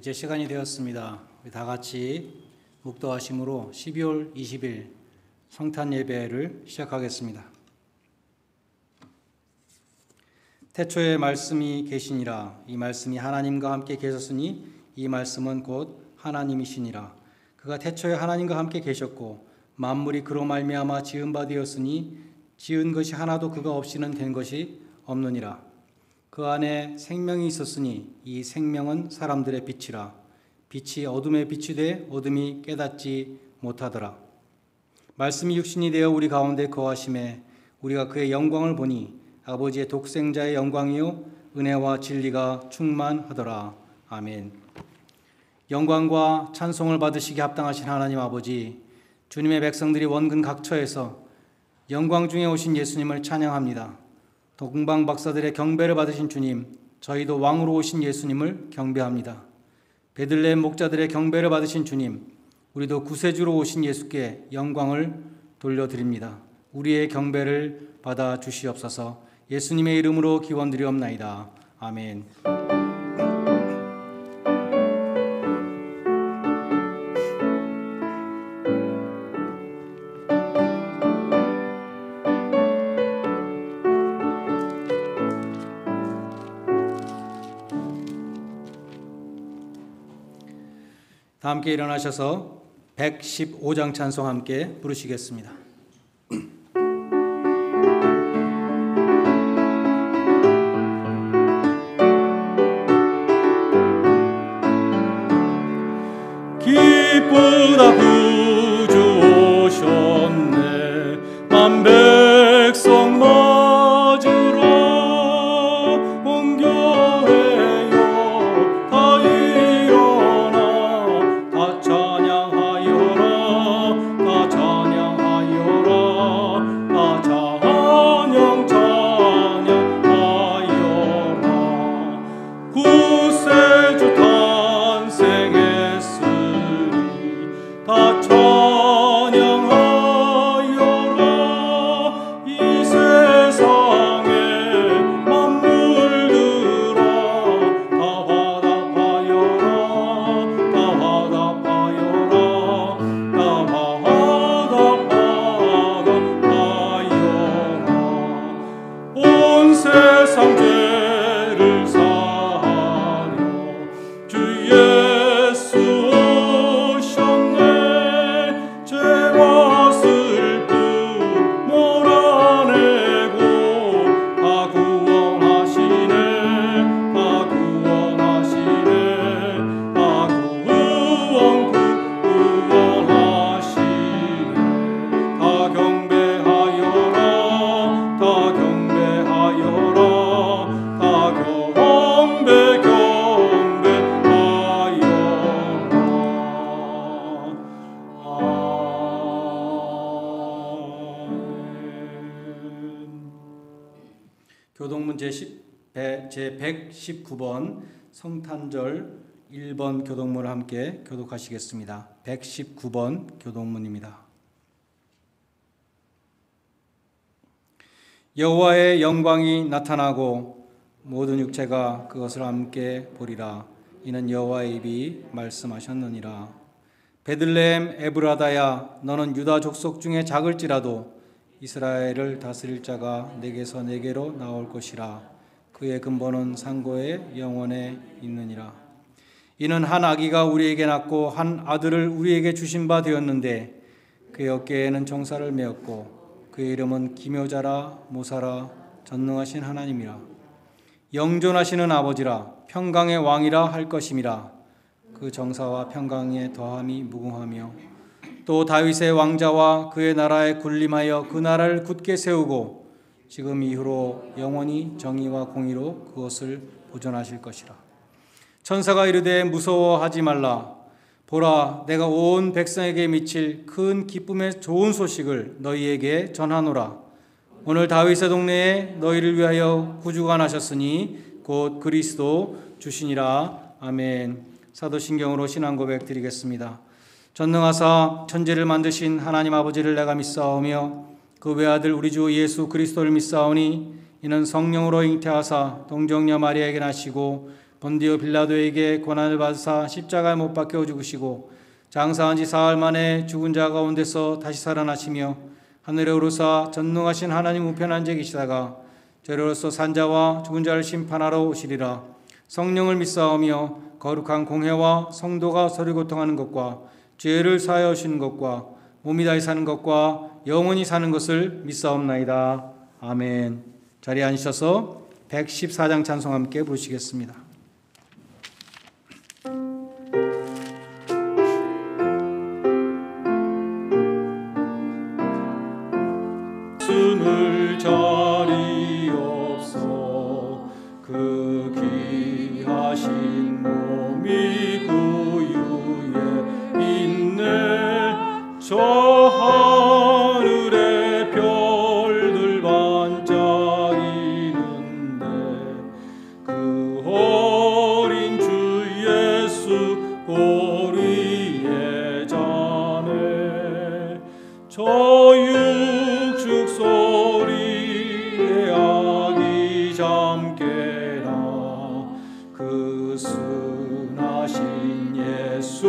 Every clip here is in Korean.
이제 시간이 되었습니다. 우리 다 같이 묵도하심으로 12월 20일 성탄 예배를 시작하겠습니다. 태초에 말씀이 계시니라. 이 말씀이 하나님과 함께 계셨으니 이 말씀은 곧 하나님이시니라. 그가 태초에 하나님과 함께 계셨고 만물이 그로 말미암아 지은 바 되었으니 지은 것이 하나도 그가 없이는 된 것이 없느니라. 그 안에 생명이 있었으니 이 생명은 사람들의 빛이라. 빛이 어둠에 빛이 돼 어둠이 깨닫지 못하더라. 말씀이 육신이 되어 우리 가운데 거하심에 우리가 그의 영광을 보니 아버지의 독생자의 영광이요 은혜와 진리가 충만하더라. 아멘. 영광과 찬송을 받으시기 합당하신 하나님 아버지, 주님의 백성들이 원근 각처에서 영광 중에 오신 예수님을 찬양합니다. 동방 박사들의 경배를 받으신 주님, 저희도 왕으로 오신 예수님을 경배합니다. 베들레헴 목자들의 경배를 받으신 주님, 우리도 구세주로 오신 예수께 영광을 돌려드립니다. 우리의 경배를 받아 주시옵소서. 예수님의 이름으로 기원드리옵나이다. 아멘. 다 함께 일어나셔서 115장 찬송 함께 부르시겠습니다. 기쁘다 구주 오셨네 만 백성 맞으러 온 교회여 다 일어나 다 찬양하여라 다 찬양하여라 다 찬양하여라 구세주 탄생했으니 다 찬양하여라 이 세상의 만물들아 다 화답하여라 다 화답하여라 다 화답하여라 온 세상 죄를 사하려 주 예수 오셨네 죄와 슬픔 몰아내고 다 구원하시네 다 구원하시네 다 구원하시네 다 경배하여라 다 경배하여라 다 교동문 제119번 성탄절 1번 교동문을 함께 교독하시겠습니다. 119번 교동문입니다. 여호와의 영광이 나타나고 모든 육체가 그것을 함께 보리라. 이는 여호와의 입이 말씀하셨느니라. 베들레헴 에브라다야, 너는 유다 족속 중에 작을지라도 이스라엘을 다스릴 자가 내게서 내게로 나올 것이라. 그의 근본은 상고의 영원에 있느니라. 이는 한 아기가 우리에게 낳고 한 아들을 우리에게 주신 바 되었는데 그의 어깨에는 종살을 메었고 그의 이름은 기묘자라 모사라 전능하신 하나님이라. 영존하시는 아버지라 평강의 왕이라 할 것임이라. 그 정사와 평강의 더함이 무궁하며 또 다윗의 왕자와 그의 나라에 군림하여 그 나라를 굳게 세우고 지금 이후로 영원히 정의와 공의로 그것을 보존하실 것이라. 천사가 이르되 무서워하지 말라. 보라, 내가 온 백성에게 미칠 큰 기쁨의 좋은 소식을 너희에게 전하노라. 오늘 다윗의 동네에 너희를 위하여 구주가 나셨으니 곧 그리스도 주시니라. 아멘. 사도신경으로 신앙 고백 드리겠습니다. 전능하사 천지를 만드신 하나님 아버지를 내가 믿사오며 그 외아들 우리 주 예수 그리스도를 믿사오니 이는 성령으로 잉태하사 동정녀 마리아에게 나시고 본디오 빌라도에게 고난을 받으사 십자가에 못 박혀 죽으시고 장사한 지 사흘 만에 죽은 자 가운데서 다시 살아나시며 하늘에 오르사 전능하신 하나님 우편한 자 계시다가 저리로서 산자와 죽은 자를 심판하러 오시리라. 성령을 믿사오며 거룩한 공회와 성도가 서로 고통하는 것과 죄를 사하여 주시는 것과 몸이 다시 사는 것과 영원히 사는 것을 믿사옵나이다. 아멘. 자리에 앉으셔서 114장 찬송 함께 부르시겠습니다. 숨을 자리 없어 그 귀하신 몸이 구유에 있네. 저 하늘의 별들 반짝이는데 그 어린 주 예수 보리에 자네. 저 육축 소리에 아기 잠깨나 그 순하신 예수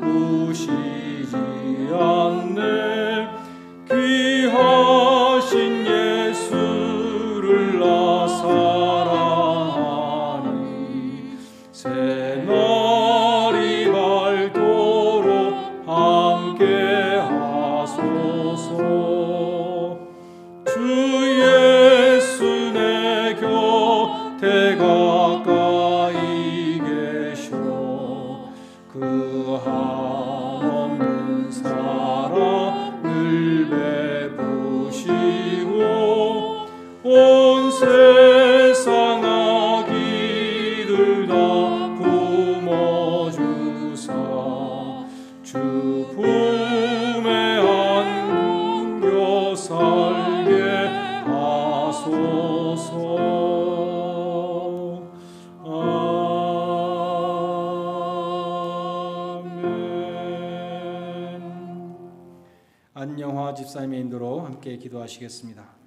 우시지 않네. 귀하신 예수를 나 사랑하니 새날이 밝도록 함께 하소서. 주 예수 내 곁에 가까이 계셔 그 한없는 사랑을 베푸시고 온 세상 아기들 다 품어주사 주 품에 안겨 살게 하소서. 아멘. 안영화 집사님의 인도로 함께 기도하시겠습니다.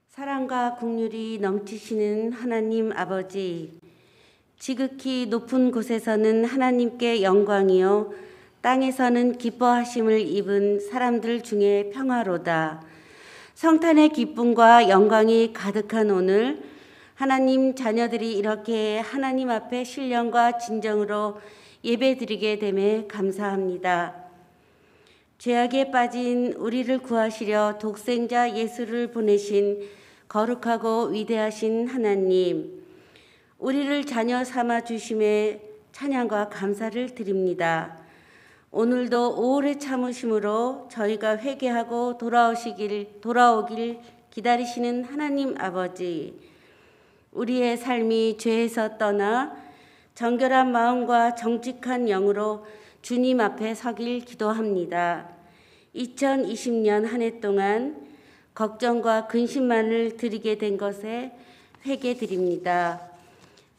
사랑과 긍휼이 넘치시는 하나님 아버지, 지극히 높은 곳에서는 하나님께 영광이요 땅에서는 기뻐하심을 입은 사람들 중에 평화로다. 성탄의 기쁨과 영광이 가득한 오늘, 하나님 자녀들이 이렇게 하나님 앞에 신령과 진정으로 예배드리게 됨에 감사합니다. 죄악에 빠진 우리를 구하시려 독생자 예수를 보내신 거룩하고 위대하신 하나님, 우리를 자녀 삼아 주심에 찬양과 감사를 드립니다. 오늘도 오래 참으심으로 저희가 회개하고 돌아오길 기다리시는 하나님 아버지, 우리의 삶이 죄에서 떠나 정결한 마음과 정직한 영으로 주님 앞에 서길 기도합니다. 2020년 한 해 동안 걱정과 근심만을 드리게 된 것에 회개드립니다.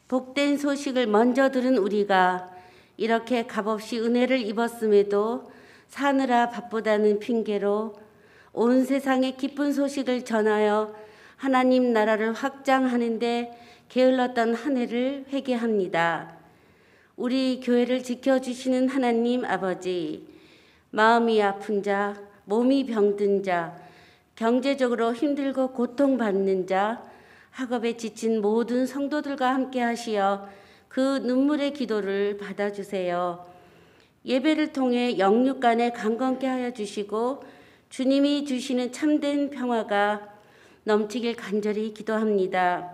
복된 소식을 먼저 들은 우리가 이렇게 값없이 은혜를 입었음에도 사느라 바쁘다는 핑계로 온 세상에 기쁜 소식을 전하여 하나님 나라를 확장하는데 게을렀던 한 해를 회개합니다. 우리 교회를 지켜주시는 하나님 아버지, 마음이 아픈 자, 몸이 병든 자, 경제적으로 힘들고 고통받는 자, 학업에 지친 모든 성도들과 함께 하시어 그 눈물의 기도를 받아주세요. 예배를 통해 영육 간에 강건케 하여 주시고 주님이 주시는 참된 평화가 넘치길 간절히 기도합니다.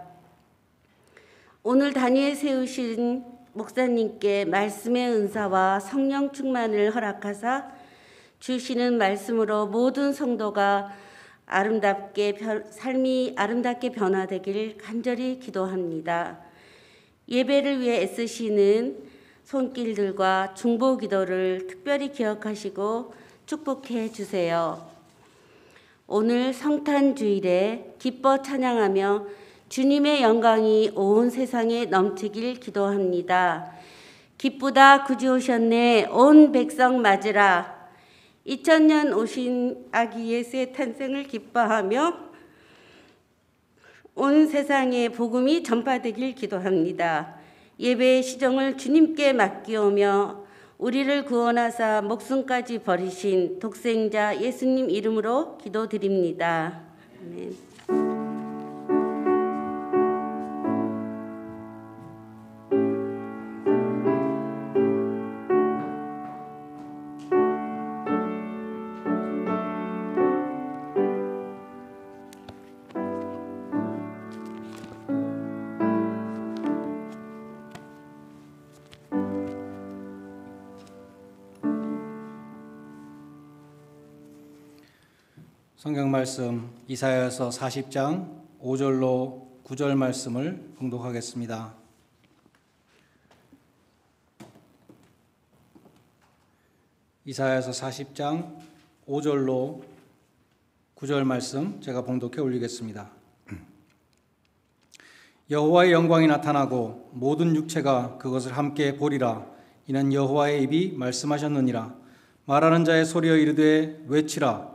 오늘 단위에 세우신 목사님께 말씀의 은사와 성령 충만을 허락하사 주시는 말씀으로 모든 성도가 삶이 아름답게 변화되길 간절히 기도합니다. 예배를 위해 애쓰시는 손길들과 중보 기도를 특별히 기억하시고 축복해 주세요. 오늘 성탄 주일에 기뻐 찬양하며 주님의 영광이 온 세상에 넘치길 기도합니다. 기쁘다 구주 오셨네 온 백성 맞으라. 2000년 오신 아기 예수의 탄생을 기뻐하며 온 세상에 복음이 전파되길 기도합니다. 예배의 시정을 주님께 맡기오며 우리를 구원하사 목숨까지 버리신 독생자 예수님 이름으로 기도드립니다. 아멘. 성경 말씀 이사야서 40장 5절로 9절 말씀을 봉독하겠습니다. 이사야서 40장 5절로 9절 말씀 제가 봉독해 올리겠습니다. 여호와의 영광이 나타나고 모든 육체가 그것을 함께 보리라. 이는 여호와의 입이 말씀하셨느니라. 말하는 자의 소리여 이르되 외치라.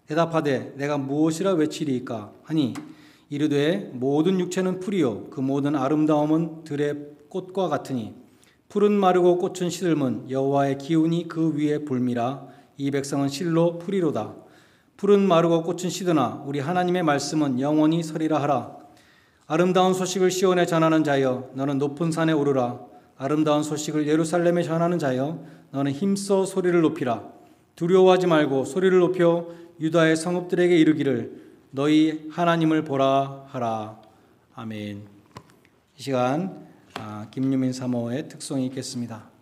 대답하되 내가 무엇이라 외치리이까 하니 이르되 모든 육체는 풀이요 그 모든 아름다움은 들의 꽃과 같으니 풀은 마르고 꽃은 시들면 여호와의 기운이 그 위에 불미라. 이 백성은 실로 풀이로다. 풀은 마르고 꽃은 시드나 우리 하나님의 말씀은 영원히 서리라 하라. 아름다운 소식을 시온에 전하는 자여 너는 높은 산에 오르라. 아름다운 소식을 예루살렘에 전하는 자여 너는 힘써 소리를 높이라. 두려워하지 말고 소리를 높여 유다의 성읍들에게 이르기를 너희 하나님을 보라 하라. 아멘. 이 시간 김유민 사모의 특송이 있겠습니다.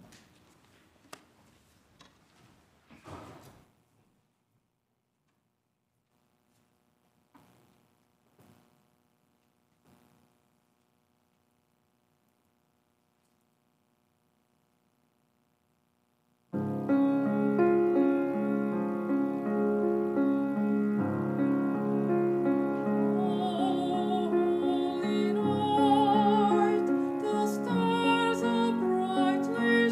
Holy night, the stars are brightly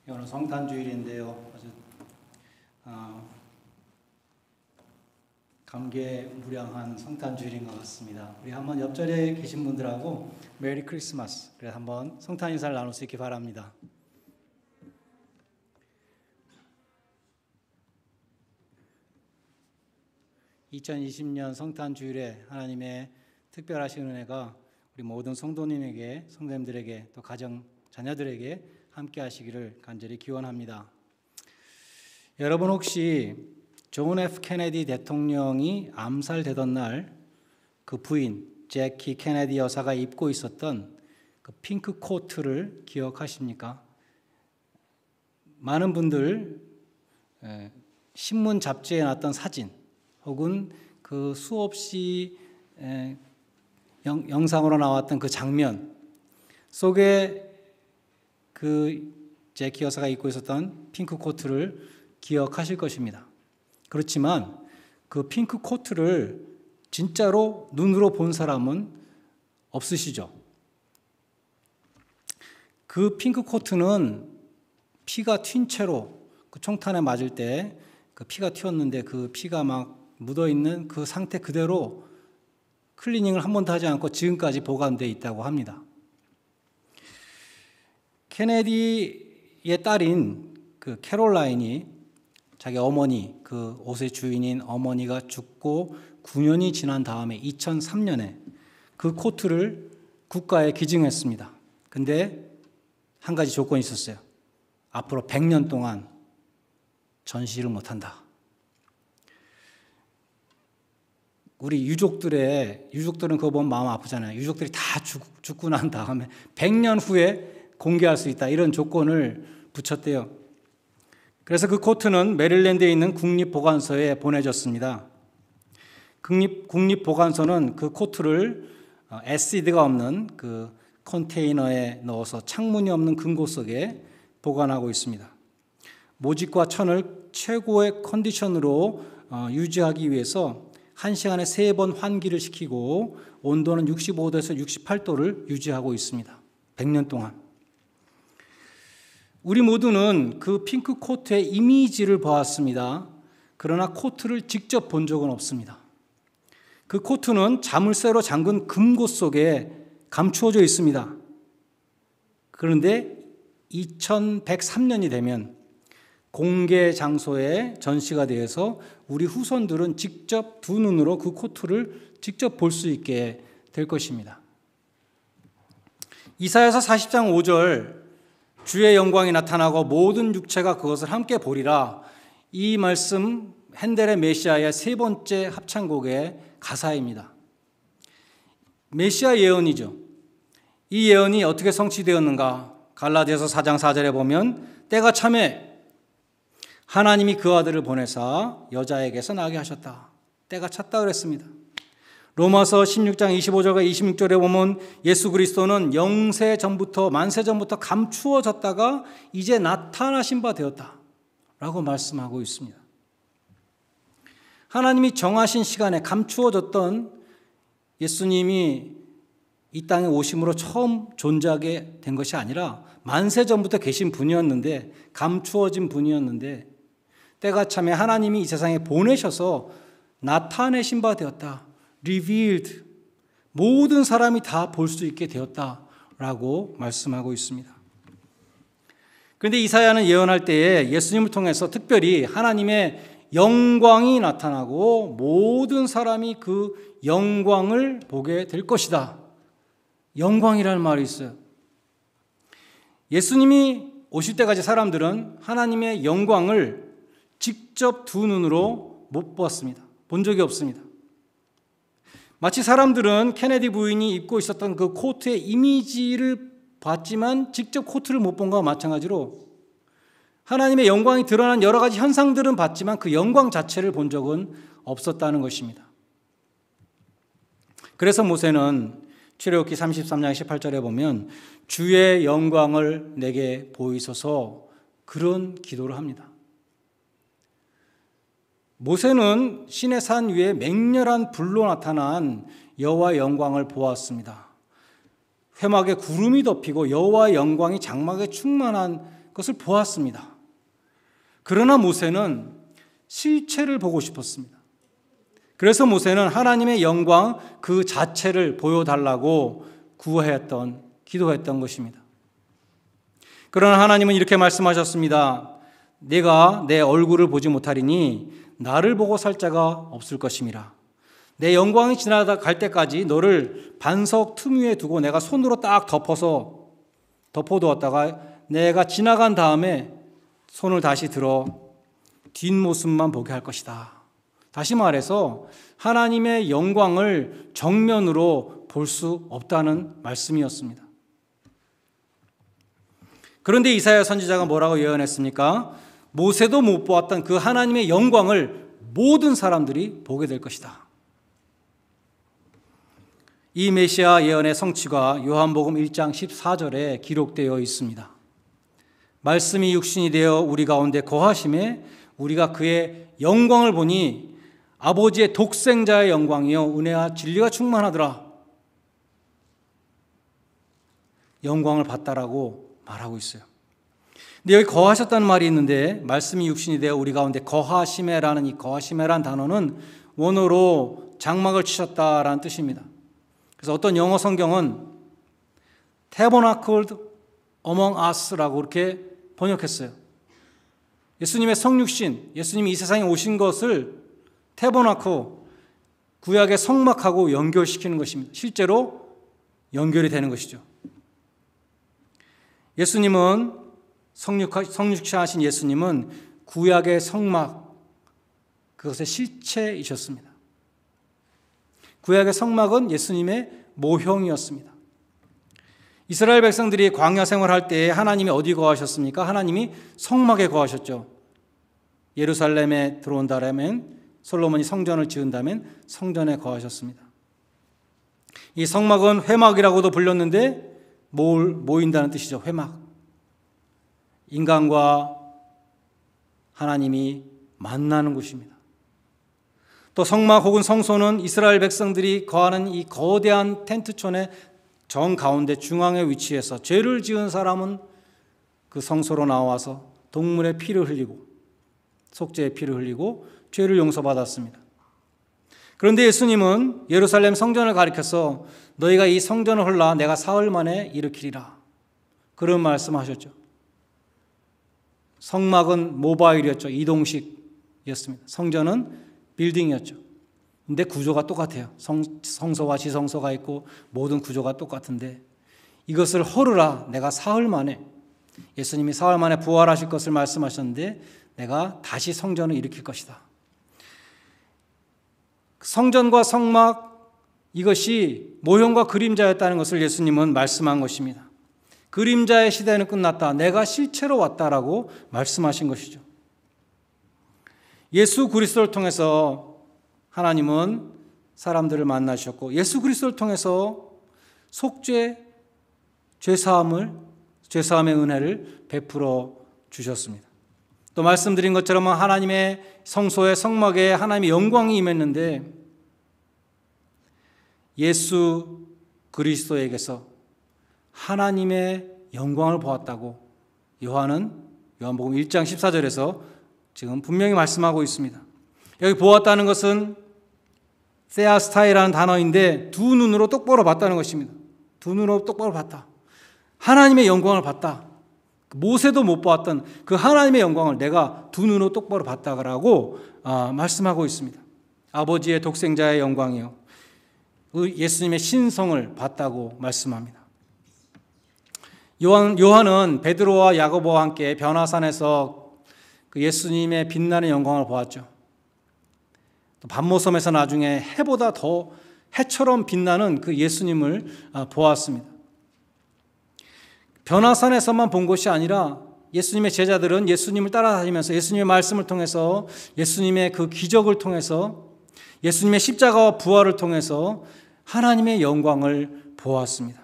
오늘 성탄주일인데요. 아주 감개무량한 성탄주일인 것 같습니다. 우리 한번 옆자리에 계신 분들하고 메리 크리스마스 그래 한번 성탄 인사를 나눌 수 있기 바랍니다. (2020년) 성탄주일에 하나님의 특별하신 은혜가 우리 모든 성도님에게, 성도님들에게, 또 가정 자녀들에게 함께 하시기를 간절히 기원합니다. 여러분 혹시 존 F 케네디 대통령이 암살되던 날 그 부인 제키 케네디 여사가 입고 있었던 그 핑크 코트를 기억하십니까? 많은 분들 신문 잡지에 났던 사진 혹은 그 수없이 영상으로 나왔던 그 장면 속에 그 제키 여사가 입고 있었던 핑크 코트를 기억하실 것입니다. 그렇지만 그 핑크 코트를 진짜로 눈으로 본 사람은 없으시죠? 그 핑크 코트는 피가 튄 채로 그 총탄에 맞을 때 그 피가 튀었는데 그 피가 막 묻어있는 그 상태 그대로 클리닝을 한 번도 하지 않고 지금까지 보관되어 있다고 합니다. 케네디의 딸인 그 캐롤라인이 자기 어머니, 그 옷의 주인인 어머니가 죽고 9년이 지난 다음에 2003년에 그 코트를 국가에 기증했습니다. 근데 한 가지 조건이 있었어요. 앞으로 100년 동안 전시를 못한다. 우리 유족들은 그거 보면 마음 아프잖아요. 유족들이 다 죽고 난 다음에 100년 후에 공개할 수 있다. 이런 조건을 붙였대요. 그래서 그 코트는 메릴랜드에 있는 국립보관소에 보내졌습니다. 국립보관소는 그 코트를 애시드가 없는 그 컨테이너에 넣어서 창문이 없는 금고 속에 보관하고 있습니다. 모직과 천을 최고의 컨디션으로 유지하기 위해서 1시간에 3번 환기를 시키고 온도는 65도에서 68도를 유지하고 있습니다. 100년 동안. 우리 모두는 그 핑크 코트의 이미지를 보았습니다. 그러나 코트를 직접 본 적은 없습니다. 그 코트는 자물쇠로 잠근 금고 속에 감추어져 있습니다. 그런데 2103년이 되면 공개 장소에 전시가 되어서 우리 후손들은 직접 두 눈으로 그 코트를 직접 볼 수 있게 될 것입니다. 이사야서 40장 5절 주의 영광이 나타나고 모든 육체가 그것을 함께 보리라. 이 말씀 핸델의 메시아의 세 번째 합창곡의 가사입니다. 메시아 예언이죠. 이 예언이 어떻게 성취되었는가? 갈라디아서 4장 4절에 보면 때가 참에 하나님이 그 아들을 보내사 여자에게서 나게 하셨다. 때가 찼다 그랬습니다. 로마서 16장 25절과 26절에 보면 예수 그리스도는 영세 전부터 만세 전부터 감추어졌다가 이제 나타나신 바 되었다 라고 말씀하고 있습니다. 하나님이 정하신 시간에 감추어졌던 예수님이 이 땅에 오심으로 처음 존재하게 된 것이 아니라 만세 전부터 계신 분이었는데, 감추어진 분이었는데 때가 참에 하나님이 이 세상에 보내셔서 나타내신 바 되었다. revealed, 모든 사람이 다 볼 수 있게 되었다라고 말씀하고 있습니다. 그런데 이사야는 예언할 때에 예수님을 통해서 특별히 하나님의 영광이 나타나고 모든 사람이 그 영광을 보게 될 것이다. 영광이라는 말이 있어요. 예수님이 오실 때까지 사람들은 하나님의 영광을 직접 두 눈으로 못 보았습니다. 본 적이 없습니다. 마치 사람들은 케네디 부인이 입고 있었던 그 코트의 이미지를 봤지만 직접 코트를 못 본 것과 마찬가지로 하나님의 영광이 드러난 여러 가지 현상들은 봤지만 그 영광 자체를 본 적은 없었다는 것입니다. 그래서 모세는 출애굽기 33장 18절에 보면 주의 영광을 내게 보이소서 그런 기도를 합니다. 모세는 시내 산 위에 맹렬한 불로 나타난 여호와의 영광을 보았습니다. 회막에 구름이 덮이고 여호와의 영광이 장막에 충만한 것을 보았습니다. 그러나 모세는 실체를 보고 싶었습니다. 그래서 모세는 하나님의 영광 그 자체를 보여달라고 기도했던 것입니다. 그러나 하나님은 이렇게 말씀하셨습니다. 내가 내 얼굴을 보지 못하리니 나를 보고 살 자가 없을 것임이라. 내 영광이 지나갈 때까지 너를 반석 틈 위에 두고 내가 손으로 딱 덮어두었다가 내가 지나간 다음에 손을 다시 들어 뒷모습만 보게 할 것이다. 다시 말해서 하나님의 영광을 정면으로 볼 수 없다는 말씀이었습니다. 그런데 이사야 선지자가 뭐라고 예언했습니까? 모세도 못 보았던 그 하나님의 영광을 모든 사람들이 보게 될 것이다. 이 메시아 예언의 성취가 요한복음 1장 14절에 기록되어 있습니다. 말씀이 육신이 되어 우리 가운데 거하심에 우리가 그의 영광을 보니 아버지의 독생자의 영광이요 은혜와 진리가 충만하더라. 영광을 봤다라고 말하고 있어요. 근데 여기 거하셨다는 말이 있는데 말씀이 육신이 되어 우리 가운데 거하심에라는 이 거하심에라는 단어는 원어로 장막을 치셨다라는 뜻입니다. 그래서 어떤 영어 성경은 Tabernacled among us라고 이렇게 번역했어요. 예수님의 성육신, 예수님이 이 세상에 오신 것을 태버나클, 구약의 성막하고 연결시키는 것입니다. 실제로 연결이 되는 것이죠. 예수님은 성육신하신 예수님은 구약의 성막, 그것의 실체이셨습니다. 구약의 성막은 예수님의 모형이었습니다. 이스라엘 백성들이 광야 생활할 때 하나님이 어디 거하셨습니까? 하나님이 성막에 거하셨죠. 예루살렘에 들어온다면, 솔로몬이 성전을 지은다면 성전에 거하셨습니다. 이 성막은 회막이라고도 불렸는데 모인다는 뜻이죠. 회막. 인간과 하나님이 만나는 곳입니다. 또 성막 혹은 성소는 이스라엘 백성들이 거하는 이 거대한 텐트촌의 정 가운데 중앙에 위치해서 죄를 지은 사람은 그 성소로 나와서 동물의 피를 흘리고 속죄의 피를 흘리고 죄를 용서받았습니다. 그런데 예수님은 예루살렘 성전을 가리켜서 너희가 이 성전을 헐라 내가 사흘 만에 일으키리라. 그런 말씀하셨죠. 성막은 모바일이었죠. 이동식이었습니다. 성전은 빌딩이었죠. 근데 구조가 똑같아요. 성소와 지성소가 있고 모든 구조가 똑같은데 이것을 헐으라 내가 사흘 만에, 예수님이 사흘 만에 부활하실 것을 말씀하셨는데 내가 다시 성전을 일으킬 것이다. 성전과 성막, 이것이 모형과 그림자였다는 것을 예수님은 말씀한 것입니다. 그림자의 시대는 끝났다. 내가 실체로 왔다라고 말씀하신 것이죠. 예수 그리스도를 통해서 하나님은 사람들을 만나셨고 예수 그리스도를 통해서 속죄, 죄사함의 은혜를 베풀어 주셨습니다. 또 말씀드린 것처럼 하나님의 성소의 성막에 하나님의 영광이 임했는데 예수 그리스도에게서 하나님의 영광을 보았다고 요한복음 1장 14절에서 지금 분명히 말씀하고 있습니다. 여기 보았다는 것은 세아스타이라는 단어인데 두 눈으로 똑바로 봤다는 것입니다. 두 눈으로 똑바로 봤다. 하나님의 영광을 봤다. 모세도 못 보았던 그 하나님의 영광을 내가 두 눈으로 똑바로 봤다라고 말씀하고 있습니다. 아버지의 독생자의 영광이요. 예수님의 신성을 봤다고 말씀합니다. 요한은 베드로와 야고보와 함께 변화산에서 그 예수님의 빛나는 영광을 보았죠. 또 반모섬에서 나중에 해보다 더 해처럼 빛나는 그 예수님을 보았습니다. 변화산에서만 본 것이 아니라 예수님의 제자들은 예수님을 따라다니면서 예수님의 말씀을 통해서 예수님의 그 기적을 통해서 예수님의 십자가와 부활을 통해서 하나님의 영광을 보았습니다.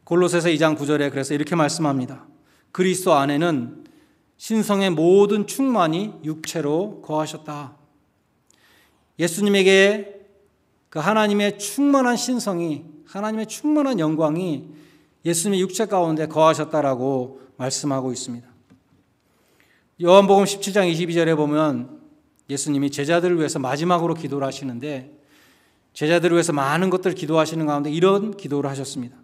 골로새서 2장 9절에 그래서 이렇게 말씀합니다. 그리스도 안에는 신성의 모든 충만이 육체로 거하셨다. 예수님에게 그 하나님의 충만한 신성이, 하나님의 충만한 영광이 예수님이 육체 가운데 거하셨다라고 말씀하고 있습니다. 요한복음 17장 22절에 보면 예수님이 제자들을 위해서 마지막으로 기도를 하시는데 제자들을 위해서 많은 것들을 기도하시는 가운데 이런 기도를 하셨습니다.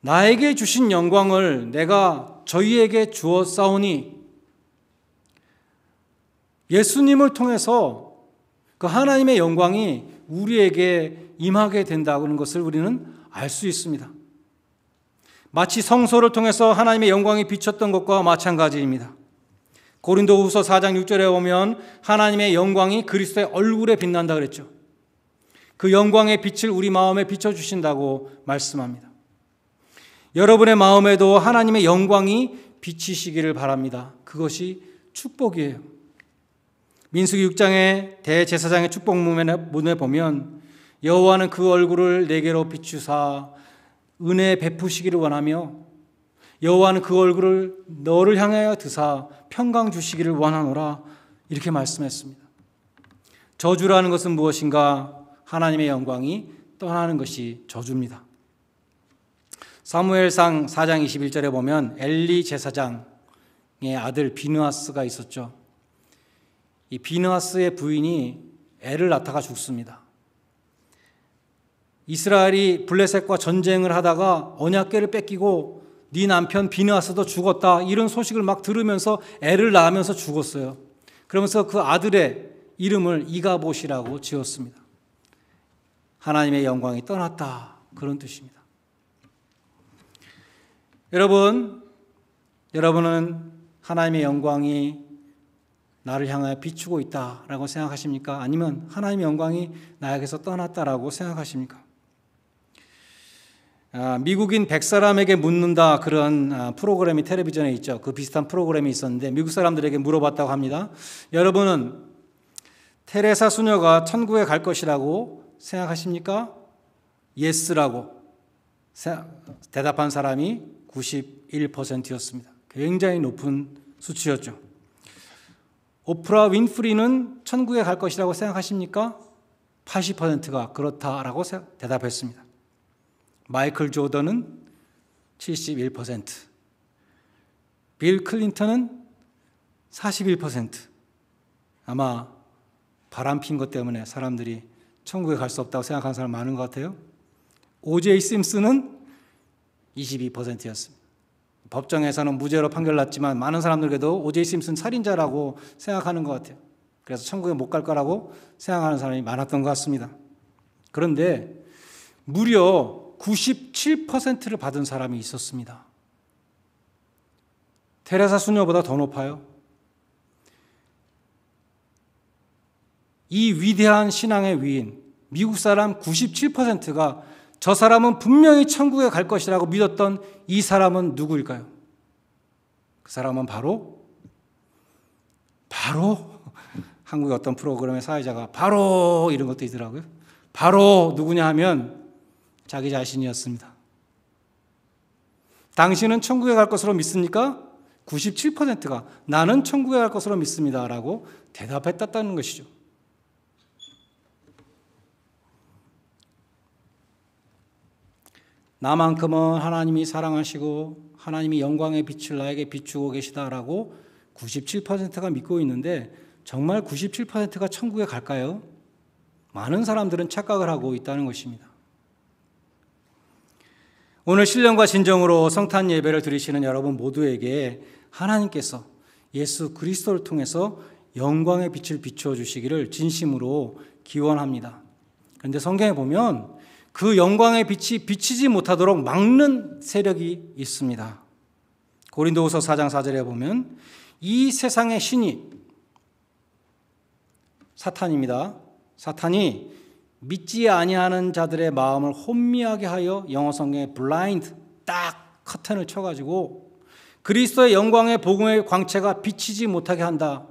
나에게 주신 영광을 내가 저희에게 주었사오니 예수님을 통해서 그 하나님의 영광이 우리에게 임하게 된다는 것을 우리는 알 수 있습니다. 마치 성소를 통해서 하나님의 영광이 비쳤던 것과 마찬가지입니다. 고린도후서 4장 6절에 보면 하나님의 영광이 그리스도의 얼굴에 빛난다 그랬죠. 그 영광의 빛을 우리 마음에 비춰주신다고 말씀합니다. 여러분의 마음에도 하나님의 영광이 비치시기를 바랍니다. 그것이 축복이에요. 민수기 6장의 대제사장의 축복문에 보면 여호와는 그 얼굴을 내게로 비추사 은혜 베푸시기를 원하며 여호와는 그 얼굴을 너를 향하여 드사 평강 주시기를 원하노라 이렇게 말씀했습니다. 저주라는 것은 무엇인가? 하나님의 영광이 떠나는 것이 저주입니다. 사무엘상 4장 21절에 보면 엘리 제사장의 아들 비느하스가 있었죠. 이 비느하스의 부인이 애를 낳다가 죽습니다. 이스라엘이 블레셋과 전쟁을 하다가 언약궤를 뺏기고 네 남편 비느하스도 죽었다 이런 소식을 막 들으면서 애를 낳으면서 죽었어요. 그러면서 그 아들의 이름을 이가봇이라고 지었습니다. 하나님의 영광이 떠났다 그런 뜻입니다. 여러분은 하나님의 영광이 나를 향하여 비추고 있다라고 생각하십니까? 아니면 하나님의 영광이 나에게서 떠났다라고 생각하십니까? 미국인 100사람에게 묻는다 그런 프로그램이 텔레비전에 있죠. 그 비슷한 프로그램이 있었는데 미국 사람들에게 물어봤다고 합니다. 여러분은 테레사 수녀가 천국에 갈 것이라고 생각하십니까? 예스라고 대답한 사람이 91%였습니다. 굉장히 높은 수치였죠. 오프라 윈프리는 천국에 갈 것이라고 생각하십니까? 80%가 그렇다라고 대답했습니다. 마이클 조던은 71%, 빌 클린턴은 41%. 아마 바람핀 것 때문에 사람들이 천국에 갈 수 없다고 생각하는 사람 많은 것 같아요. 오제이 심슨은 22%였습니다. 법정에서는 무죄로 판결났지만 많은 사람들에게도 오제이 심슨 살인자라고 생각하는 것 같아요. 그래서 천국에 못 갈 거라고 생각하는 사람이 많았던 것 같습니다. 그런데 무려 97%를 받은 사람이 있었습니다. 테레사 수녀보다 더 높아요. 이 위대한 신앙의 위인, 미국 사람 97%가 저 사람은 분명히 천국에 갈 것이라고 믿었던 이 사람은 누구일까요? 그 사람은 바로 한국의 어떤 프로그램의 사회자가 바로 이런 것도 있더라고요. 바로 누구냐 하면 자기 자신이었습니다. 당신은 천국에 갈 것으로 믿습니까? 97%가 나는 천국에 갈 것으로 믿습니다 라고 대답했다는 것이죠. 나만큼은 하나님이 사랑하시고 하나님이 영광의 빛을 나에게 비추고 계시다라고 97%가 믿고 있는데 정말 97%가 천국에 갈까요? 많은 사람들은 착각을 하고 있다는 것입니다. 오늘 신령과 진정으로 성탄 예배를 드리시는 여러분 모두에게 하나님께서 예수 그리스도를 통해서 영광의 빛을 비추어 주시기를 진심으로 기원합니다. 그런데 성경에 보면 그 영광의 빛이 비치지 못하도록 막는 세력이 있습니다. 고린도후서 4장 4절에 보면 이 세상의 신이 사탄입니다. 사탄이 믿지 아니하는 자들의 마음을 혼미하게 하여 영어 성경에 블라인드 딱 커튼을 쳐가지고 그리스도의 영광의 복음의 광채가 비치지 못하게 한다.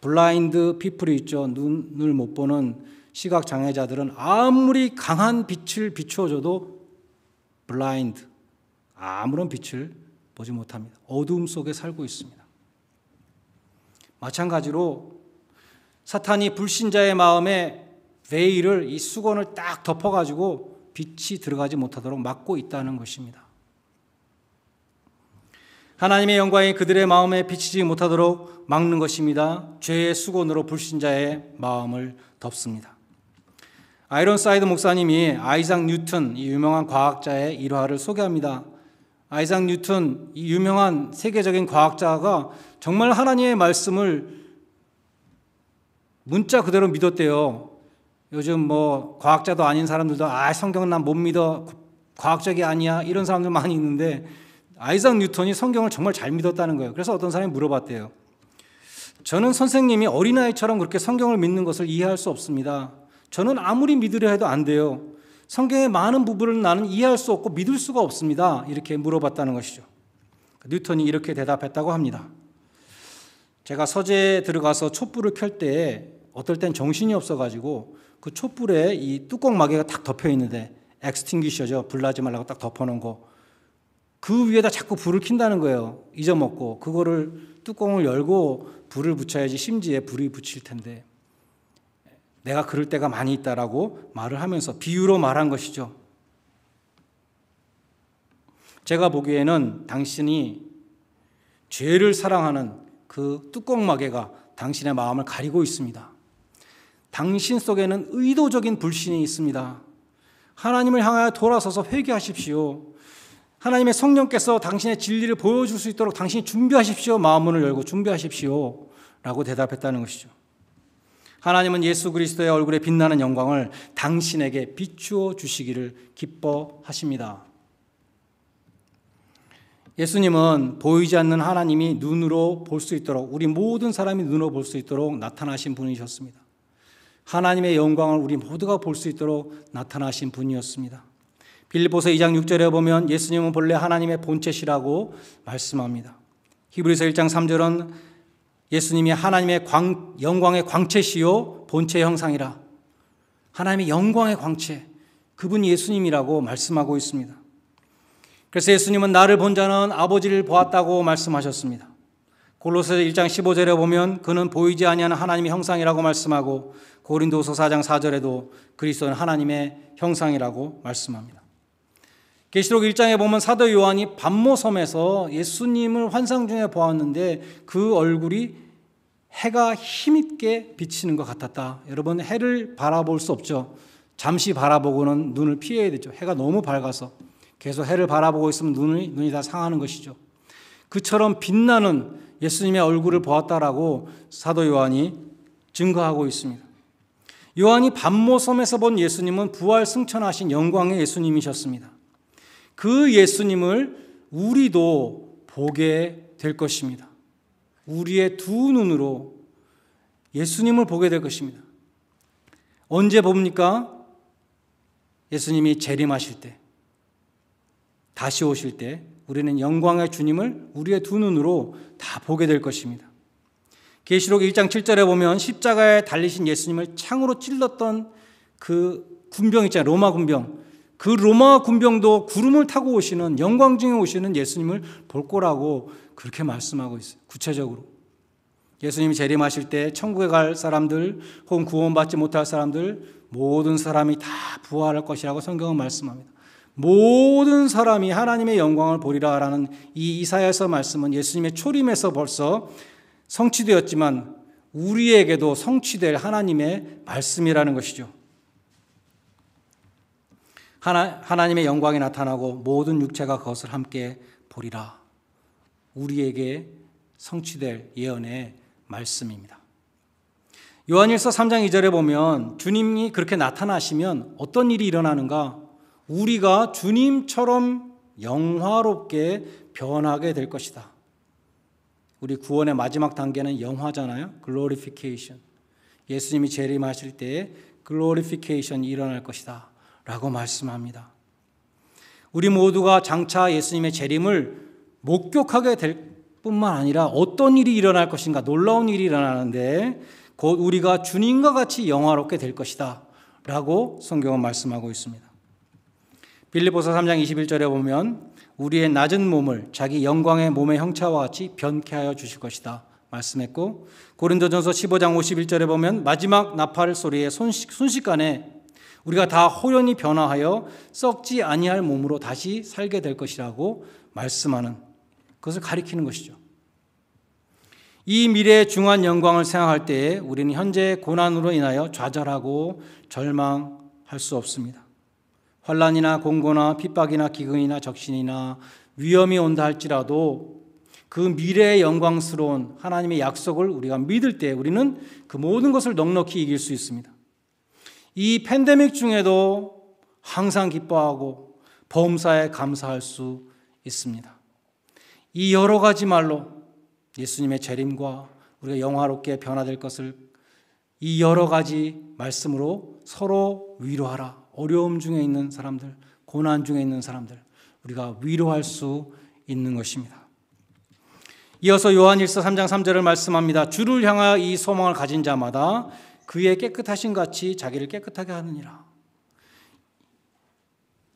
블라인드 피플이 있죠. 눈을 못 보는 시각 장애자들은 아무리 강한 빛을 비추어줘도 블라인드, 아무런 빛을 보지 못합니다. 어두움 속에 살고 있습니다. 마찬가지로 사탄이 불신자의 마음에 베일을 이 수건을 딱 덮어가지고 빛이 들어가지 못하도록 막고 있다는 것입니다. 하나님의 영광이 그들의 마음에 비치지 못하도록 막는 것입니다. 죄의 수건으로 불신자의 마음을 덮습니다. 아이론사이드 목사님이 아이작 뉴턴, 이 유명한 과학자의 일화를 소개합니다. 아이작 뉴턴, 이 유명한 세계적인 과학자가 정말 하나님의 말씀을 문자 그대로 믿었대요. 요즘 뭐 과학자도 아닌 사람들도 성경은 난 못 믿어, 과학적이 아니야, 이런 사람들 많이 있는데 아이작 뉴턴이 성경을 정말 잘 믿었다는 거예요. 그래서 어떤 사람이 물어봤대요. 저는 선생님이 어린아이처럼 그렇게 성경을 믿는 것을 이해할 수 없습니다. 저는 아무리 믿으려 해도 안 돼요. 성경의 많은 부분을 나는 이해할 수 없고 믿을 수가 없습니다. 이렇게 물어봤다는 것이죠. 뉴턴이 이렇게 대답했다고 합니다. 제가 서재에 들어가서 촛불을 켤 때 어떨 땐 정신이 없어가지고 그 촛불에 이 뚜껑 마개가 딱 덮여 있는데, 엑스팅귀셔죠. 불 나지 말라고 딱 덮어놓은 거. 그 위에다 자꾸 불을 킨다는 거예요. 잊어먹고. 그거를 뚜껑을 열고 불을 붙여야지 심지에 불이 붙일 텐데 내가 그럴 때가 많이 있다라고 말을 하면서 비유로 말한 것이죠. 제가 보기에는 당신이 죄를 사랑하는 그 뚜껑 마개가 당신의 마음을 가리고 있습니다. 당신 속에는 의도적인 불신이 있습니다. 하나님을 향하여 돌아서서 회개하십시오. 하나님의 성령께서 당신의 진리를 보여줄 수 있도록 당신이 준비하십시오. 마음문을 열고 준비하십시오. 라고 대답했다는 것이죠. 하나님은 예수 그리스도의 얼굴에 빛나는 영광을 당신에게 비추어 주시기를 기뻐하십니다. 예수님은 보이지 않는 하나님이 눈으로 볼 수 있도록, 우리 모든 사람이 눈으로 볼 수 있도록 나타나신 분이셨습니다. 하나님의 영광을 우리 모두가 볼 수 있도록 나타나신 분이었습니다. 빌립보서 2장 6절에 보면 예수님은 본래 하나님의 본체시라고 말씀합니다. 히브리서 1장 3절은 예수님이 하나님의 영광의 광채시요 본체의 형상이라. 하나님의 영광의 광채, 그분이 예수님이라고 말씀하고 있습니다. 그래서 예수님은 나를 본 자는 아버지를 보았다고 말씀하셨습니다. 골로새서 1장 15절에 보면 그는 보이지 아니하는 하나님의 형상이라고 말씀하고, 고린도서 4장 4절에도 그리스도는 하나님의 형상이라고 말씀합니다. 계시록 1장에 보면 사도 요한이 반모섬에서 예수님을 환상 중에 보았는데 그 얼굴이 해가 힘있게 비치는 것 같았다. 여러분, 해를 바라볼 수 없죠. 잠시 바라보고는 눈을 피해야 되죠. 해가 너무 밝아서 계속 해를 바라보고 있으면 눈이 다 상하는 것이죠. 그처럼 빛나는 예수님의 얼굴을 보았다라고 사도 요한이 증거하고 있습니다. 요한이 반모섬에서 본 예수님은 부활 승천하신 영광의 예수님이셨습니다. 그 예수님을 우리도 보게 될 것입니다. 우리의 두 눈으로 예수님을 보게 될 것입니다. 언제 봅니까? 예수님이 재림하실 때, 다시 오실 때 우리는 영광의 주님을 우리의 두 눈으로 다 보게 될 것입니다. 계시록 1장 7절에 보면 십자가에 달리신 예수님을 창으로 찔렀던 그 군병 있잖아요. 로마 군병. 그 로마 군병도 구름을 타고 오시는, 영광 중에 오시는 예수님을 볼 거라고 그렇게 말씀하고 있어요. 구체적으로. 예수님이 재림하실 때 천국에 갈 사람들 혹은 구원받지 못할 사람들 모든 사람이 다 부활할 것이라고 성경은 말씀합니다. 모든 사람이 하나님의 영광을 보리라라는 이 이사야서 말씀은 예수님의 초림에서 벌써 성취되었지만 우리에게도 성취될 하나님의 말씀이라는 것이죠. 하나님의 영광이 나타나고 모든 육체가 그것을 함께 보리라. 우리에게 성취될 예언의 말씀입니다. 요한일서 3장 2절에 보면 주님이 그렇게 나타나시면 어떤 일이 일어나는가? 우리가 주님처럼 영화롭게 변하게 될 것이다. 우리 구원의 마지막 단계는 영화잖아요. 글로리피케이션. 예수님이 재림하실 때에 글로리피케이션이 일어날 것이다 라고 말씀합니다. 우리 모두가 장차 예수님의 재림을 목격하게 될 뿐만 아니라 어떤 일이 일어날 것인가, 놀라운 일이 일어나는데 곧 우리가 주님과 같이 영화롭게 될 것이다 라고 성경은 말씀하고 있습니다. 빌립보서 3장 21절에 보면 우리의 낮은 몸을 자기 영광의 몸의 형체와 같이 변케 하여 주실 것이다 말씀했고, 고린도전서 15장 51절에 보면 마지막 나팔 소리에 순식간에 우리가 다 호련히 변화하여 썩지 아니할 몸으로 다시 살게 될 것이라고 말씀하는 그것을 가리키는 것이죠. 이 미래의 중한 영광을 생각할 때에 우리는 현재의 고난으로 인하여 좌절하고 절망할 수 없습니다. 환난이나 공고나 핍박이나 기근이나 적신이나 위험이 온다 할지라도 그 미래의 영광스러운 하나님의 약속을 우리가 믿을 때 우리는 그 모든 것을 넉넉히 이길 수 있습니다. 이 팬데믹 중에도 항상 기뻐하고 범사에 감사할 수 있습니다. 이 여러 가지 말로 예수님의 재림과 우리가 영화롭게 변화될 것을 이 여러 가지 말씀으로 서로 위로하라. 어려움 중에 있는 사람들, 고난 중에 있는 사람들 우리가 위로할 수 있는 것입니다. 이어서 요한일서 3장 3절을 말씀합니다. 주를 향하여 이 소망을 가진 자마다 그의 깨끗하신 같이 자기를 깨끗하게 하느니라.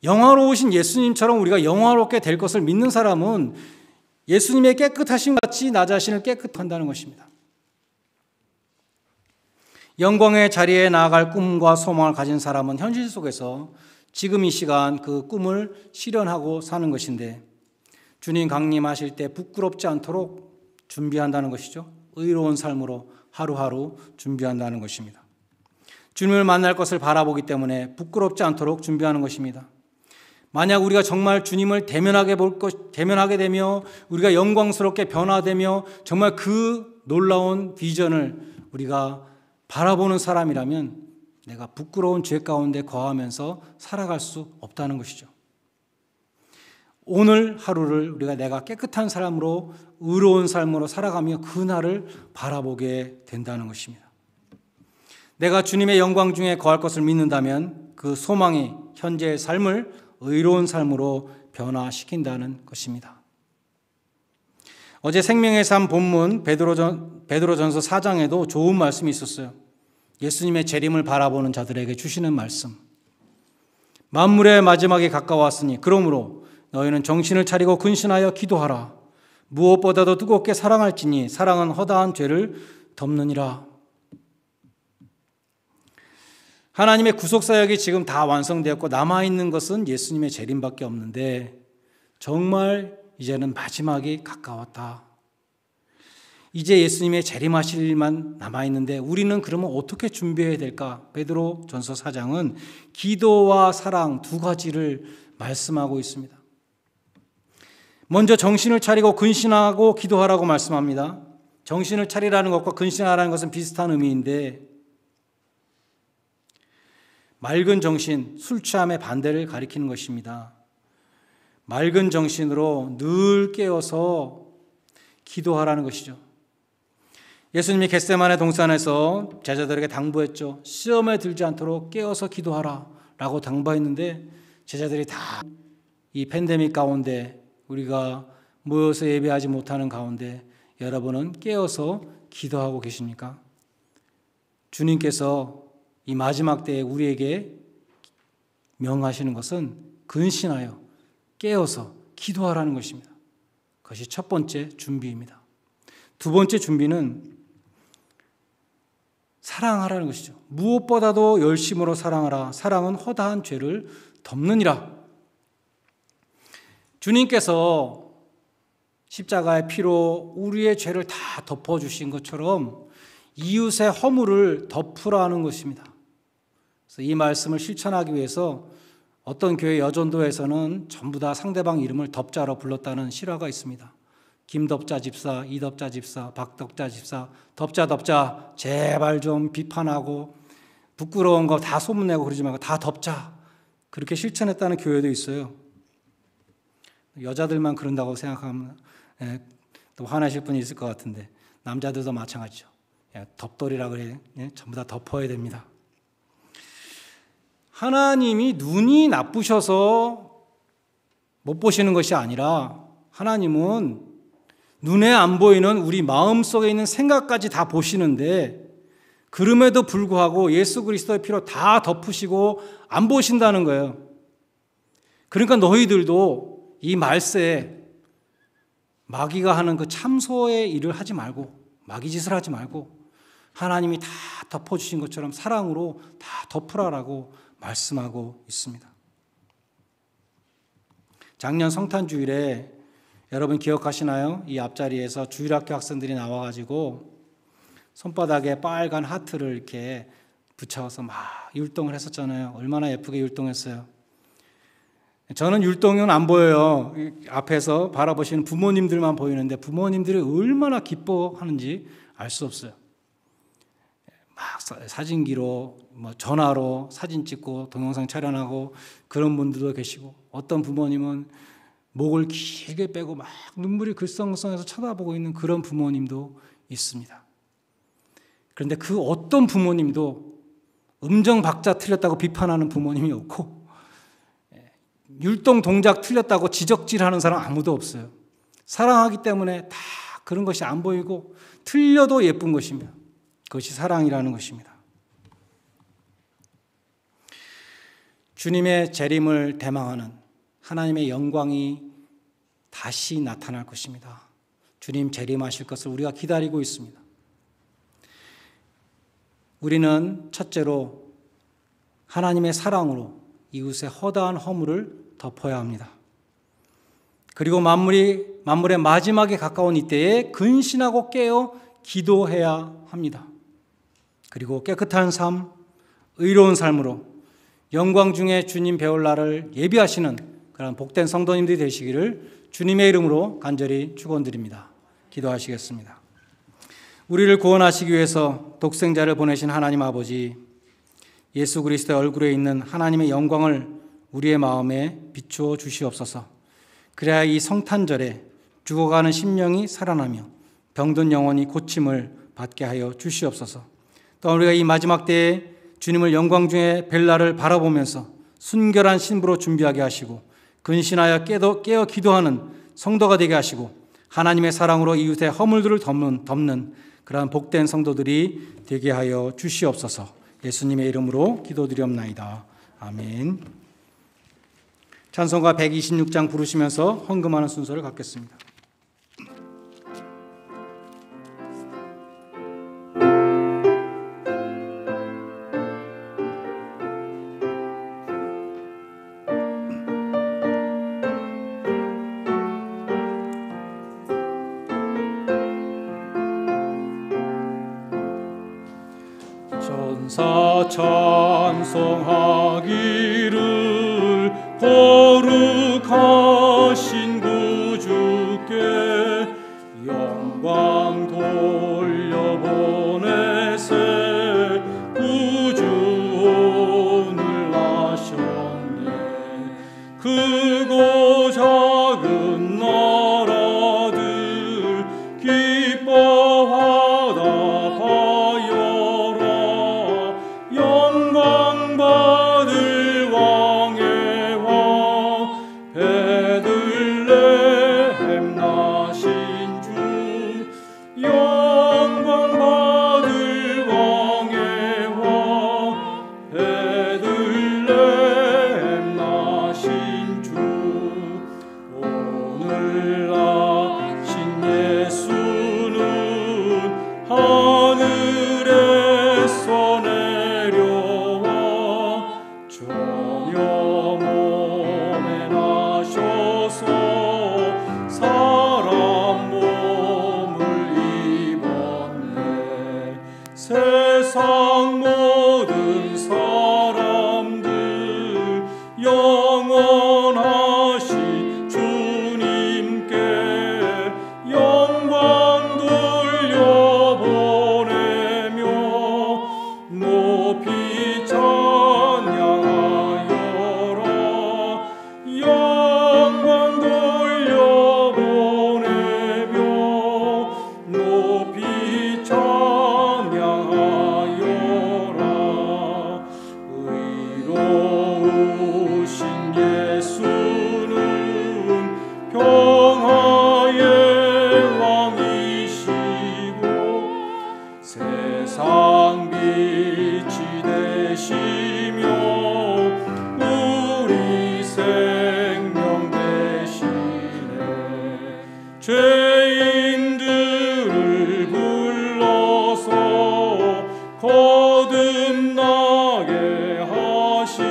영화로우신 예수님처럼 우리가 영화롭게 될 것을 믿는 사람은 예수님의 깨끗하심 같이 나 자신을 깨끗한다는 것입니다. 영광의 자리에 나아갈 꿈과 소망을 가진 사람은 현실 속에서 지금 이 시간 그 꿈을 실현하고 사는 것인데 주님 강림하실 때 부끄럽지 않도록 준비한다는 것이죠. 의로운 삶으로 하루하루 준비한다는 것입니다. 주님을 만날 것을 바라보기 때문에 부끄럽지 않도록 준비하는 것입니다. 만약 우리가 정말 주님을 대면하게 되며 우리가 영광스럽게 변화되며 정말 그 놀라운 비전을 우리가 바라보는 사람이라면 내가 부끄러운 죄 가운데 거하면서 살아갈 수 없다는 것이죠. 오늘 하루를 우리가 내가 깨끗한 사람으로 의로운 삶으로 살아가며 그날을 바라보게 된다는 것입니다. 내가 주님의 영광 중에 거할 것을 믿는다면 그 소망이 현재의 삶을 의로운 삶으로 변화시킨다는 것입니다. 어제 생명의 삶 본문 베드로전서 4장에도 좋은 말씀이 있었어요. 예수님의 재림을 바라보는 자들에게 주시는 말씀. 만물의 마지막이 가까웠으니 그러므로 너희는 정신을 차리고 근신하여 기도하라. 무엇보다도 뜨겁게 사랑할지니 사랑은 허다한 죄를 덮느니라. 하나님의 구속사역이 지금 다 완성되었고 남아있는 것은 예수님의 재림밖에 없는데 정말 이제는 마지막이 가까웠다. 이제 예수님의 재림하실 일만 남아있는데 우리는 그러면 어떻게 준비해야 될까? 베드로전서 4장은 기도와 사랑 두 가지를 말씀하고 있습니다. 먼저 정신을 차리고 근신하고 기도하라고 말씀합니다. 정신을 차리라는 것과 근신하라는 것은 비슷한 의미인데 맑은 정신, 술 취함의 반대를 가리키는 것입니다. 맑은 정신으로 늘 깨어서 기도하라는 것이죠. 예수님이 겟세마네 동산에서 제자들에게 당부했죠. 시험에 들지 않도록 깨어서 기도하라 라고 당부했는데 제자들이 다 이 팬데믹 가운데 우리가 모여서 예배하지 못하는 가운데 여러분은 깨어서 기도하고 계십니까? 주님께서 이 마지막 때에 우리에게 명하시는 것은 근신하여 깨어서 기도하라는 것입니다. 그것이 첫 번째 준비입니다. 두 번째 준비는 사랑하라는 것이죠. 무엇보다도 열심으로 사랑하라. 사랑은 허다한 죄를 덮느니라. 주님께서 십자가의 피로 우리의 죄를 다 덮어주신 것처럼 이웃의 허물을 덮으라는 것입니다. 그래서 이 말씀을 실천하기 위해서 어떤 교회 여전도에서는 전부 다 상대방 이름을 덕자로 불렀다는 실화가 있습니다. 김덕자 집사, 이덕자 집사, 박덕자 집사, 덕자 제발 좀 비판하고 부끄러운 거 다 소문내고 그러지 말고 다 덕자 그렇게 실천했다는 교회도 있어요. 여자들만 그런다고 생각하면 또 화나실 분이 있을 것 같은데 남자들도 마찬가지죠. 덮돌이라 그래 전부 다 덮어야 됩니다. 하나님이 눈이 나쁘셔서 못 보시는 것이 아니라 하나님은 눈에 안 보이는 우리 마음속에 있는 생각까지 다 보시는데 그럼에도 불구하고 예수 그리스도의 피로 다 덮으시고 안 보신다는 거예요. 그러니까 너희들도 이 말세에 마귀가 하는 그 참소의 일을 하지 말고 마귀 짓을 하지 말고 하나님이 다 덮어주신 것처럼 사랑으로 다 덮으라라고 말씀하고 있습니다. 작년 성탄주일에 여러분 기억하시나요? 이 앞자리에서 주일학교 학생들이 나와가지고 손바닥에 빨간 하트를 이렇게 붙여서 막 율동을 했었잖아요. 얼마나 예쁘게 율동했어요. 저는 율동은 안 보여요. 앞에서 바라보시는 부모님들만 보이는데 부모님들이 얼마나 기뻐하는지 알 수 없어요. 막 사진기로 전화로 사진 찍고 동영상 촬영하고 그런 분들도 계시고, 어떤 부모님은 목을 길게 빼고 막 눈물이 글썽글썽해서 쳐다보고 있는 그런 부모님도 있습니다. 그런데 그 어떤 부모님도 음정 박자 틀렸다고 비판하는 부모님이 없고, 율동 동작 틀렸다고 지적질하는 사람 아무도 없어요. 사랑하기 때문에 다 그런 것이 안 보이고 틀려도 예쁜 것이며, 그것이 사랑이라는 것입니다. 주님의 재림을 대망하는 하나님의 영광이 다시 나타날 것입니다. 주님 재림하실 것을 우리가 기다리고 있습니다. 우리는 첫째로 하나님의 사랑으로 이웃의 허다한 허물을 덮어야 합니다. 그리고 만물의 마지막에 가까운 이때에 근신하고 깨어 기도해야 합니다. 그리고 깨끗한 삶, 의로운 삶으로 영광 중에 주님 배울 날을 예비하시는 그런 복된 성도님들이 되시기를 주님의 이름으로 간절히 축원드립니다. 기도하시겠습니다. 우리를 구원하시기 위해서 독생자를 보내신 하나님 아버지, 예수 그리스도의 얼굴에 있는 하나님의 영광을 우리의 마음에 비추어 주시옵소서. 그래야 이 성탄절에 죽어가는 심령이 살아나며 병든 영혼이 고침을 받게 하여 주시옵소서. 또 우리가 이 마지막 때에 주님을 영광 중에 뵐 날을 바라보면서 순결한 신부로 준비하게 하시고 근신하여 깨어 기도하는 성도가 되게 하시고 하나님의 사랑으로 이웃의 허물들을 덮는 그러한 복된 성도들이 되게 하여 주시옵소서. 예수님의 이름으로 기도드리옵나이다. 아멘. 찬송가 126장 부르시면서 헌금하는 순서를 갖겠습니다. 전사 찬송하기를 거룩하신 구주께 영광 돌려보내세. 구주 오늘 나셨네. 크고 작은 나라들 기뻐하다 영광 받을 왕의 왕 베들레헴 나신 주. 영광 받을 왕의 왕 베들레헴 나신 주. 오늘 나신 예수는 하늘에서 내려와 저녁 몸에 나셔서 사람 몸을 입었네. 세상 모든 사람들 영원하신 주님께 영광 돌려보내며 높이 찬양하여라. 영광 돌려보내며 높이 찬양하여라. 의로우신 예수는 평화의 왕이시고 세상 빛이 되시며 우리 생명 되시네. 죄인들을 불러서 거듭나게 하시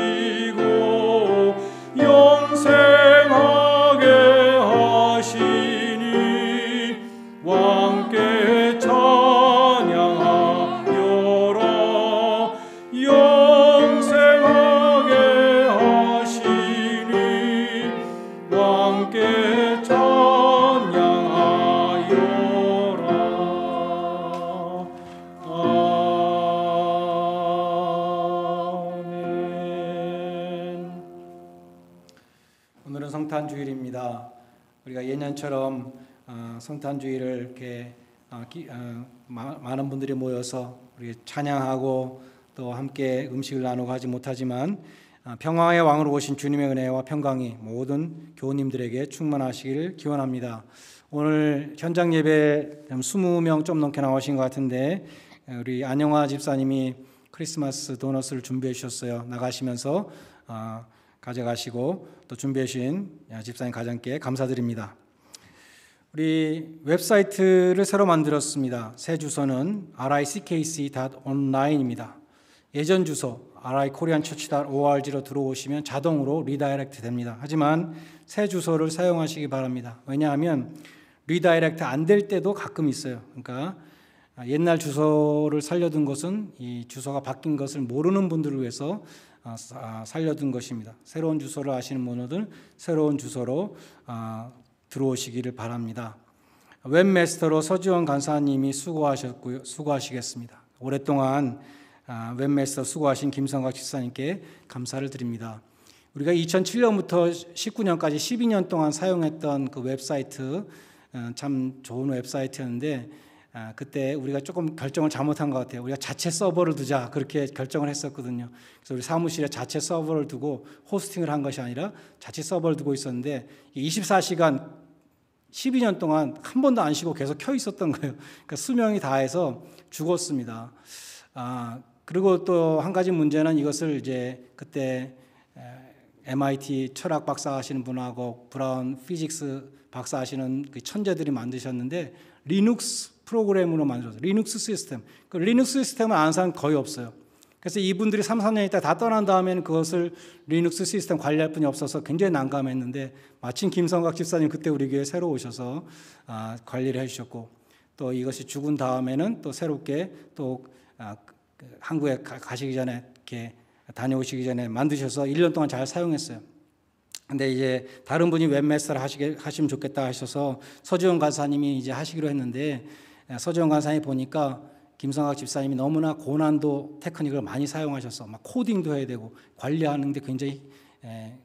성탄주일입니다. 우리가 예년처럼 성탄주일을 이렇게 많은 분들이 모여서 우리 찬양하고 또 함께 음식을 나누고 하지 못하지만 평화의 왕으로 오신 주님의 은혜와 평강이 모든 교우님들에게 충만하시기를 기원합니다. 오늘 현장 예배 20명 좀 넘게 나오신 것 같은데 우리 안영화 집사님이 크리스마스 도넛을 준비해 주셨어요. 나가시면서 가져가시고 또 준비해 주신 집사님 가정께 감사드립니다. 우리 웹사이트를 새로 만들었습니다. 새 주소는 rickc.online입니다. 예전 주소 rikoreanchurch.org로 들어오시면 자동으로 리다이렉트 됩니다. 하지만 새 주소를 사용하시기 바랍니다. 왜냐하면 리다이렉트 안 될 때도 가끔 있어요. 그러니까 옛날 주소를 살려둔 것은 이 주소가 바뀐 것을 모르는 분들을 위해서 살려둔 것입니다. 새로운 주소를 아시는 분들은 새로운 주소로 들어오시기를 바랍니다. 웹마스터로 서지원 간사님이 수고하시겠습니다. 오랫동안 웹마스터 수고하신 김성각 집사님께 감사를 드립니다. 우리가 2007년부터 19년까지 12년 동안 사용했던 그 웹사이트 참 좋은 웹사이트였는데 그때 우리가 조금 결정을 잘못한 것 같아요. 우리가 자체 서버를 두자 그렇게 결정을 했었거든요. 그래서 우리 사무실에 자체 서버를 두고 호스팅을 한 것이 아니라 자체 서버를 두고 있었는데 24시간 12년 동안 한 번도 안 쉬고 계속 켜 있었던 거예요. 그러니까 수명이 다해서 죽었습니다. 그리고 또 한 가지 문제는 이것을 이제 그때 MIT 철학 박사 하시는 분하고 브라운 피직스 박사 하시는 그 천재들이 만드셨는데 리눅스 프로그램으로 만들었어요. 리눅스 시스템. 그 리눅스 시스템을 아는 사람 거의 없어요. 그래서 이분들이 3, 4년 있다 다 떠난 다음에는 그것을 리눅스 시스템 관리할 분이 없어서 굉장히 난감했는데 마침 김성각 집사님 그때 우리 교회에 새로 오셔서 관리를 해주셨고 또 이것이 죽은 다음에는 또 새롭게 또 한국에 가시기 전에 이렇게 다녀오시기 전에 만드셔서 1년 동안 잘 사용했어요. 근데 이제 다른 분이 웹마스터를 하시면 좋겠다 하셔서 서지원 간사님이 이제 하시기로 했는데 서지원 간사님 보니까 김성학 집사님이 너무나 고난도 테크닉을 많이 사용하셔서 막 코딩도 해야 되고 관리하는데 굉장히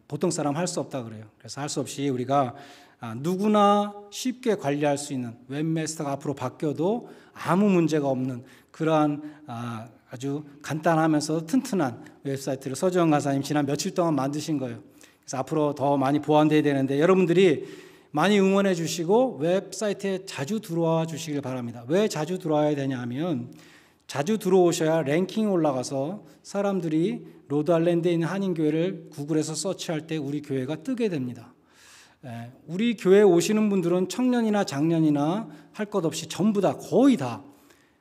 보통 사람 할 수 없다 그래요. 그래서 할 수 없이 우리가 누구나 쉽게 관리할 수 있는 웹마스터가 앞으로 바뀌어도 아무 문제가 없는 그러한 아주 간단하면서 튼튼한 웹사이트를 서지원 간사님 지난 며칠 동안 만드신 거예요. 그래서 앞으로 더 많이 보완돼야 되는데 여러분들이 많이 응원해 주시고 웹사이트에 자주 들어와 주시길 바랍니다. 왜 자주 들어와야 되냐 하면 자주 들어오셔야 랭킹이 올라가서 사람들이 로드아일랜드에 있는 한인교회를 구글에서 서치할 때 우리 교회가 뜨게 됩니다. 우리 교회에 오시는 분들은 청년이나 장년이나 할 것 없이 전부 다 거의 다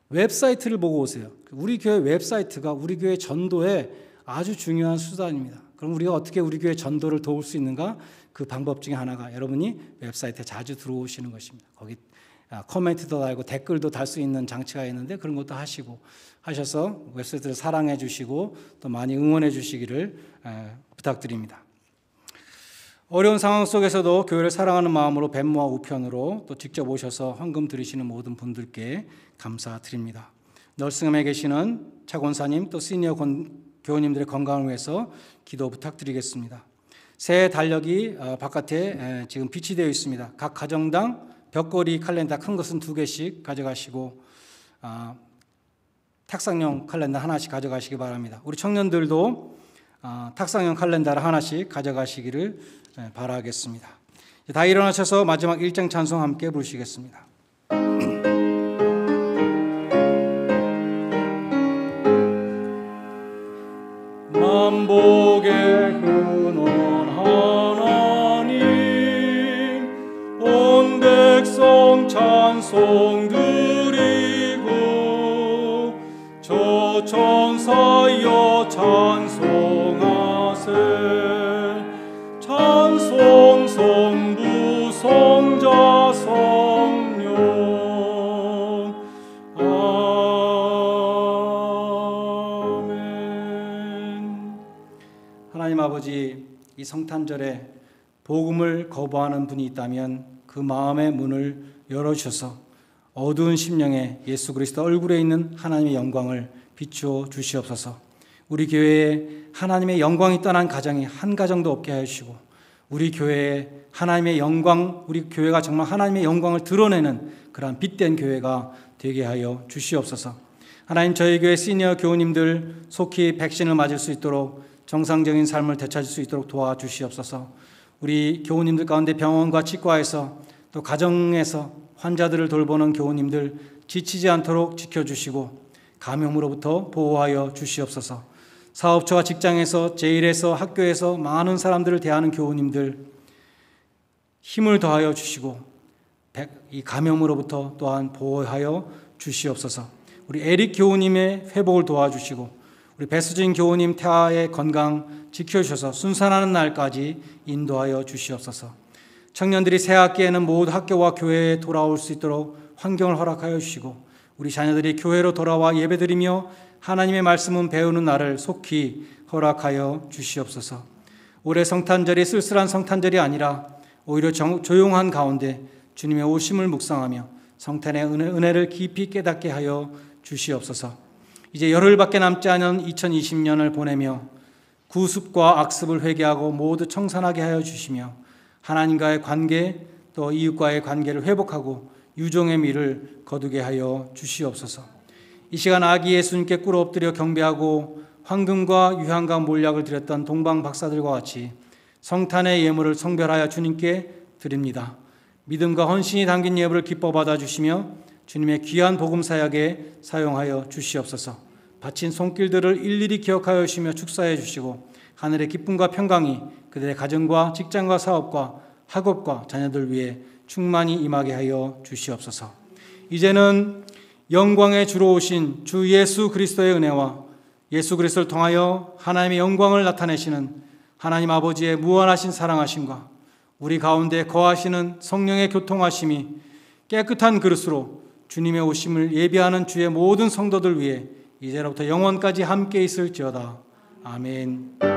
웹사이트를 보고 오세요. 우리 교회 웹사이트가 우리 교회 전도에 아주 중요한 수단입니다. 그럼 우리가 어떻게 우리 교회 전도를 도울 수 있는가? 그 방법 중에 하나가 여러분이 웹사이트에 자주 들어오시는 것입니다. 거기 코멘트도 달고 댓글도 달 수 있는 장치가 있는데 그런 것도 하셔서 웹사이트를 사랑해 주시고 또 많이 응원해 주시기를 부탁드립니다. 어려운 상황 속에서도 교회를 사랑하는 마음으로 뱀모와 우편으로 또 직접 오셔서 헌금 드리시는 모든 분들께 감사드립니다. 널싱홈에 계시는 차 권사님 또 시니어 교우님들의 건강을 위해서 기도 부탁드리겠습니다. 새해 달력이 바깥에 지금 비치되어 있습니다. 각 가정당 벽걸이 칼렌더 큰 것은 2개씩 가져가시고 탁상용 칼렌더 하나씩 가져가시기 바랍니다. 우리 청년들도 탁상용 칼렌더를 하나씩 가져가시기를 바라겠습니다. 다 일어나셔서 마지막 1장 찬송 함께 부르시겠습니다. 만복의 근원 하나님 온 백성 찬송 드리고 저 천사여 찬송하세 찬송 성부 성자 성령 하나님 아버지, 이 성탄절에 복음을 거부하는 분이 있다면 그 마음의 문을 열어주셔서 어두운 심령에 예수 그리스도 얼굴에 있는 하나님의 영광을 비추어 주시옵소서. 우리 교회에 하나님의 영광이 떠난 가정이 한 가정도 없게 하여 주시고 우리 교회에 하나님의 영광, 우리 교회가 정말 하나님의 영광을 드러내는 그러한 빛된 교회가 되게 하여 주시옵소서. 하나님, 저희 교회 시니어 교우님들 속히 백신을 맞을 수 있도록 정상적인 삶을 되찾을 수 있도록 도와주시옵소서. 우리 교우님들 가운데 병원과 치과에서 또 가정에서 환자들을 돌보는 교우님들 지치지 않도록 지켜주시고 감염으로부터 보호하여 주시옵소서. 사업처와 직장에서, 제일에서, 학교에서 많은 사람들을 대하는 교우님들 힘을 더하여 주시고 이 감염으로부터 또한 보호하여 주시옵소서. 우리 에릭 교우님의 회복을 도와주시고 우리 배수진 교우님 태아의 건강 지켜주셔서 순산하는 날까지 인도하여 주시옵소서. 청년들이 새 학기에는 모두 학교와 교회에 돌아올 수 있도록 환경을 허락하여 주시고 우리 자녀들이 교회로 돌아와 예배드리며 하나님의 말씀은 배우는 날을 속히 허락하여 주시옵소서. 올해 성탄절이 쓸쓸한 성탄절이 아니라 오히려 조용한 가운데 주님의 오심을 묵상하며 성탄의 은혜를 깊이 깨닫게 하여 주시옵소서. 이제 열흘밖에 남지 않은 2020년을 보내며 구습과 악습을 회개하고 모두 청산하게 하여 주시며 하나님과의 관계 또 이웃과의 관계를 회복하고 유종의 미를 거두게 하여 주시옵소서. 이 시간 아기 예수님께 꿇어 엎드려 경배하고 황금과 유향과 몰약을 드렸던 동방 박사들과 같이 성탄의 예물을 성별하여 주님께 드립니다. 믿음과 헌신이 담긴 예물을 기뻐 받아주시며 주님의 귀한 복음 사역에 사용하여 주시옵소서. 바친 손길들을 일일이 기억하여 주시며 축사해 주시고 하늘의 기쁨과 평강이 그들의 가정과 직장과 사업과 학업과 자녀들 위해 충만히 임하게 하여 주시옵소서. 이제는 영광의 주로 오신 주 예수 그리스도의 은혜와 예수 그리스도를 통하여 하나님의 영광을 나타내시는 하나님 아버지의 무한하신 사랑하심과 우리 가운데 거하시는 성령의 교통하심이 깨끗한 그릇으로 주님의 오심을 예비하는 주의 모든 성도들 위해 이제로부터 영원까지 함께 있을지어다. 아멘.